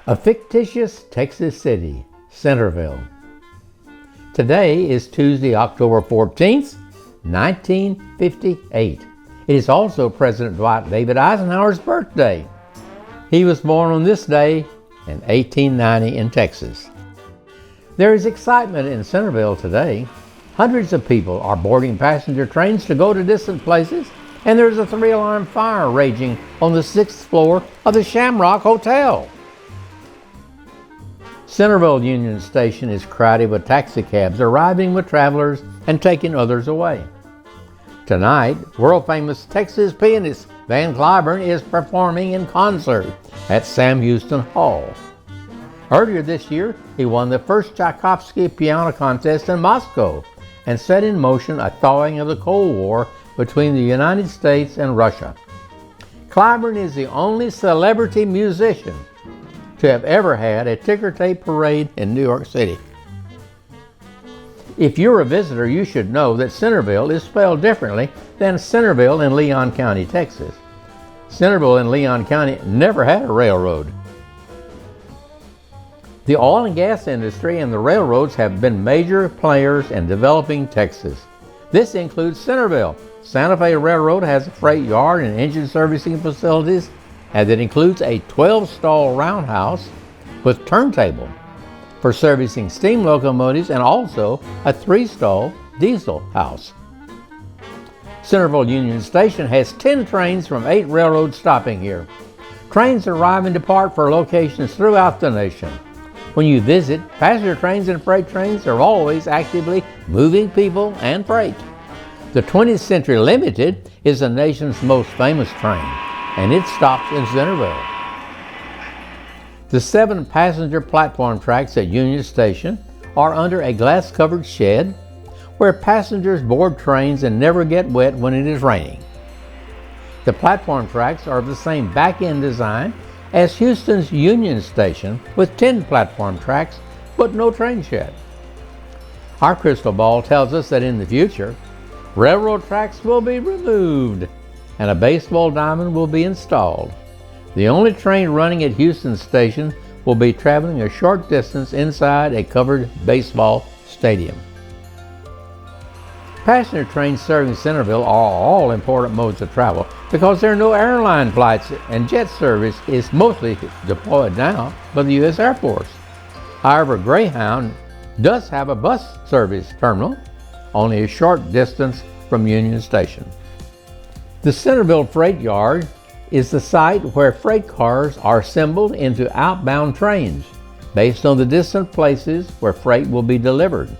A fictitious Texas city, Centreville. Today is Tuesday, October 14th, 1958. It is also President Dwight David Eisenhower's birthday. He was born on this day in 1890 in Texas. There is excitement in Centreville today. Hundreds of people are boarding passenger trains to go to distant places, and there's a 3-alarm fire raging on the 6th floor of the Shamrock Hotel. Centreville Union Station is crowded with taxicabs arriving with travelers and taking others away. Tonight, world-famous Texas pianist Van Cliburn is performing in concert at Sam Houston Hall. Earlier this year, he won the first Tchaikovsky piano contest in Moscow and set in motion a thawing of the Cold War between the United States and Russia. Cliburn is the only celebrity musician to have ever had a ticker tape parade in New York City. If you're a visitor, you should know that Centreville is spelled differently than Centerville in Leon County, Texas. Centerville in Leon County never had a railroad. The oil and gas industry and the railroads have been major players in developing Texas. This includes Centerville. Santa Fe Railroad has a freight yard and engine servicing facilities, and it includes a 12-stall roundhouse with turntable for servicing steam locomotives and also a 3-stall diesel house. Centreville Union Station has 10 trains from 8 railroads stopping here. Trains arrive and depart for locations throughout the nation. When you visit, passenger trains and freight trains are always actively moving people and freight. The 20th Century Limited is the nation's most famous train, and it stops in Centreville. The 7 passenger platform tracks at Union Station are under a glass-covered shed where passengers board trains and never get wet when it is raining. The platform tracks are of the same back-end design as Houston's Union Station with 10 platform tracks but no train shed. Our crystal ball tells us that in the future, railroad tracks will be removed and a baseball diamond will be installed. The only train running at Houston Station will be traveling a short distance inside a covered baseball stadium. Passenger trains serving Centreville are all important modes of travel because there are no airline flights and jet service is mostly deployed now by the U.S. Air Force. However, Greyhound does have a bus service terminal only a short distance from Union Station. The Centreville Freight Yard is the site where freight cars are assembled into outbound trains based on the distant places where freight will be delivered.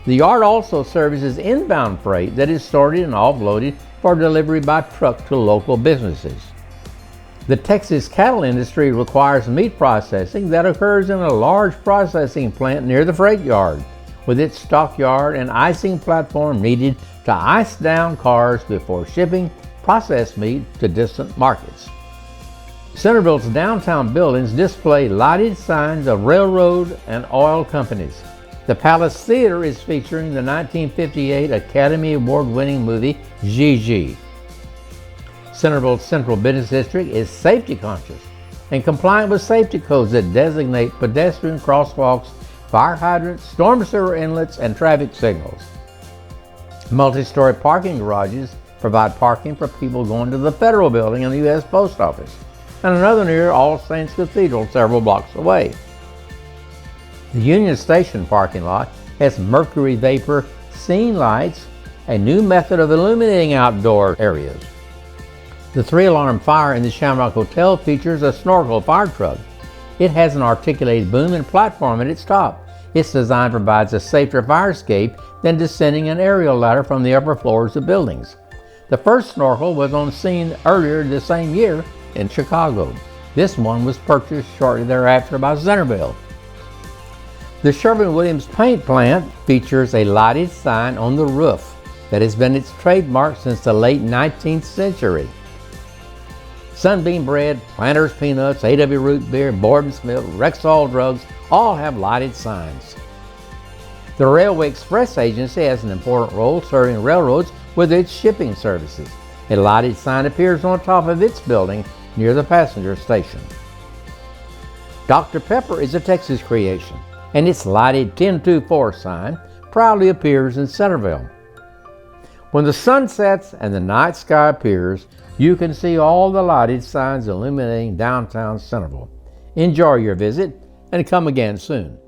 The yard also services inbound freight that is sorted and offloaded for delivery by truck to local businesses. The Texas cattle industry requires meat processing that occurs in a large processing plant near the freight yard, with its stockyard and icing platform needed to ice down cars before shipping processed meat to distant markets. Centreville's downtown buildings display lighted signs of railroad and oil companies. The Palace Theater is featuring the 1958 Academy Award-winning movie Gigi. Centreville's Central Business District is safety conscious and compliant with safety codes that designate pedestrian crosswalks, fire hydrants, storm sewer inlets, and traffic signals. Multi-story parking garages provide parking for people going to the Federal Building and the U.S. Post Office, and another near All Saints Cathedral several blocks away. The Union Station parking lot has mercury vapor scene lights, a new method of illuminating outdoor areas. The 3-alarm fire in the Shamrock Hotel features a snorkel fire truck. It has an articulated boom and platform at its top. Its design provides a safer fire escape than descending an aerial ladder from the upper floors of buildings. The first snorkel was on scene earlier the same year in Chicago. This one was purchased shortly thereafter by Centreville. The Sherwin-Williams paint plant features a lighted sign on the roof that has been its trademark since the late 19th century. Sunbeam Bread, Planters Peanuts, A.W. Root Beer, Borden Smith, Rexall Drugs all have lighted signs. The Railway Express Agency has an important role serving railroads with its shipping services. A lighted sign appears on top of its building near the passenger station. Dr. Pepper is a Texas creation, and its lighted 1024 sign proudly appears in Centreville. When the sun sets and the night sky appears, you can see all the lighted signs illuminating downtown Centreville. Enjoy your visit and come again soon.